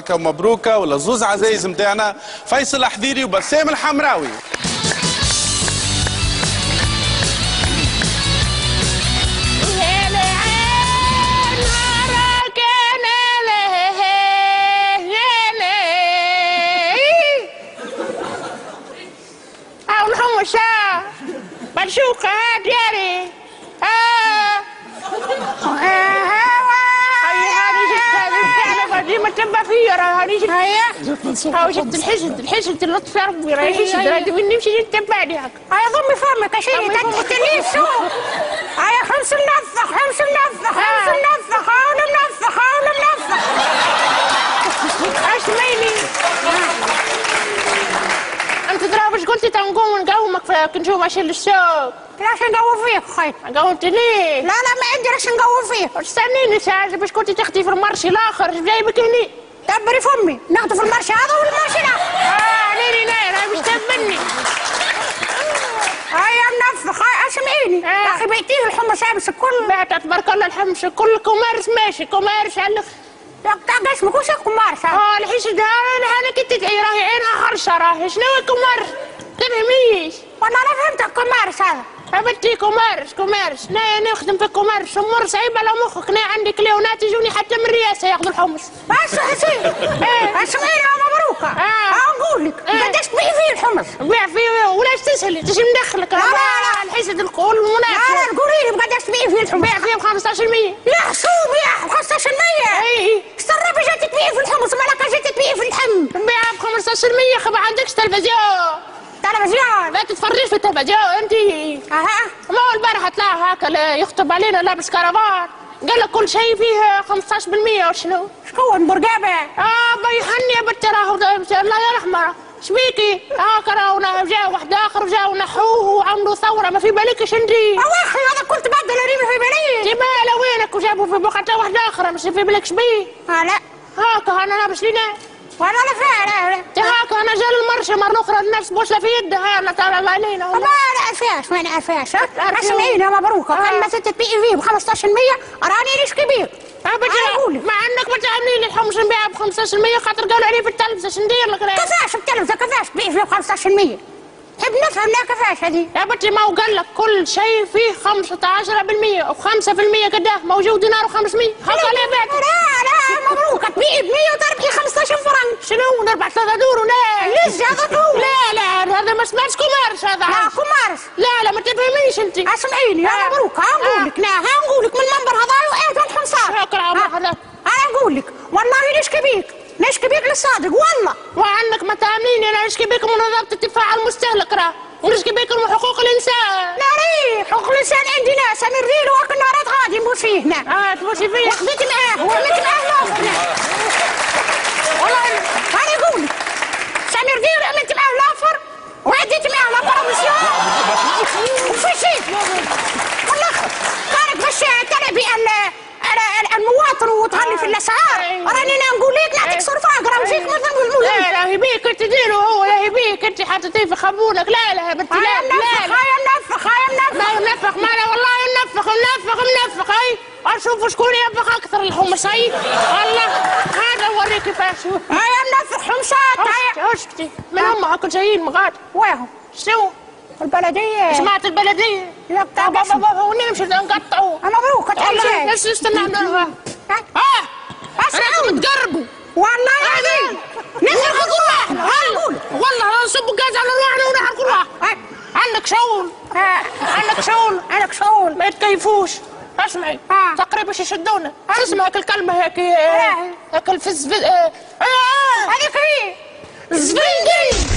بركه ومبروكه ولزوز عزايز نتاعنا فيصل الحذيري وبسام الحمراوي. برشوقة دياري ما تبى فيا راني شفت الحشد اللطف يا ربي راهي حشد راهي نمشي نتبعني هكا هيا ضمي فمك يا شيخي تقتليش شوف هيا خمس منفخ حاول منفخ اش ميني انت ترى باش قلتي تنقوم نقومك كنشوف اشيل الشوك راش نقوم فيك خير قومت ليه؟ لا ما عندي راش نقوم فيك استنيني ساعة باش كنتي تاخدي في المرشي الاخر جايبك هني دبري فمي ناخذ في المرشي هذا والمرشي الاخر ليلي ناير هاي باش تبني هيا منفخ هيا اسمعيني يا اخي بيتيه الحمص امس الكل لا تبارك الله الحمص كل كوميرس ماشي كوميرس على تاع اسمك وش كومارس الحشد انا كنت راهي عينها خرشه راهي شنو كوميرس تفهميش والله لا فهمتك كومارس هذا حبيبتي كوميرس انا نخدم في الكوميرس امور صعيبه على مخك انا عندي كليونات يجوني حتى من الرئاسه ياخذوا الحمص بس حسين اسمعيني يا مبروكه نقول لك قداش تبيع فيه الحمص بيع فيه ولاش تسهلي تجي مدخلك لا الحسد الكل منافس لا قولي لي بقداش تبيع فيه الحمص بيع فيه ب 15% لا شو بيع ب 15%؟ اي استربي جات تبيع في الحمص مالك جات تبيع في اللحم بيع ب 15% خب عندكش تلفزيون لا تتفرجي في التلفزيون انت ما هو البارحه طلع هكا يخطب علينا لابس كرافات قال لك كل شيء فيه 15% وشنو؟ شكون برقابه؟ بيهني يا بنت راهو الله يرحمه شبيكي هاكا راهو جا واحد اخر وجاو نحوه وعملوا ثوره ما في بالكش انت اخي هذا كنت بدل ريمي في بالي جماله وينك وجابوا في بقعه واحد اخر مش في بالكش بيه لا هاكا انا لابس لينا وانا لا فيها هاكا انا جا المرشه مره اخرى الناس بوصله في يدها لا تعالى الله علينا ما نعرفهاش ما نعرفهاش اسمعيني يا مبروكه كان ما تبيعي فيه ب 15% راني ليش كبير مع انك ما تعملي لي الحمص نبيعها ب 15% خاطر قالوا عليه في التلفزه شو ندير لك كيفاش التلفزه كيفاش تبيع فيه ب 15%؟ نحب نفهم لا كيفاش هذه يا بنتي ما هو قال لك كل شيء فيه 15% و5% قداه موجود دينار و500 هكا ليه بعت لا مبروك تبيعي ب 100 وتربحي 15 فرنك شنو نربح 3 دور ولا ليش هذا طول لا هذا ما اسمهش كوميرس هذا لا كوميرس لا ما تفهميش انت اسمعيني يا مبروك نقول لك نقول لك من المنبر هذا وقعت الحمصات انا نقول لك والله نشكي بيك للصادق والله وعنك ما تامنيني انا نشكي بيك من وزاره الدفاع عن المستهلك راه ونشكي بيك من حقوق الانسان لا حقوق الانسان عندي ناس سمير ديلو وكل نهارات غادي نبوس فيه هنا تبوسي فيه وخذيت معاه والله انا نقول لك سمير ديلو عملت معاه لافر وعديت معاه لابروميسيون وفشيت والله كانت باش تلعبي المواطن وتغلي في الاسعار راني نقول لك نعطيك صرفه اقرا وجيك مثلا بالمولى لا يبيك انت ديرو هو لا يبيك انت حاططيه في خبونك لا بنتي لا منفخ ما منفخ ما لا والله منفخ اي اشوف شكون ينفخ اكثر الحمص اي والله هذا اوريك كيفاش منفخ حمصات اسكتي من هم كل جايين مغاد وينهم شنو البلديه جماعه البلديه لا بتاع بابا ونمشي نقطعوا مبروك تحب ليش استنى نعملوها راكم تقربوا والله العظيم نحرق كل واحد والله نصب غاز على روحنا ونحرق كل واحد عندك شغل ما يتكيفوش اسمعي تقريبا يشدونا اسمع هاك الكلمه هيك الفز هذيك هي الزبنجي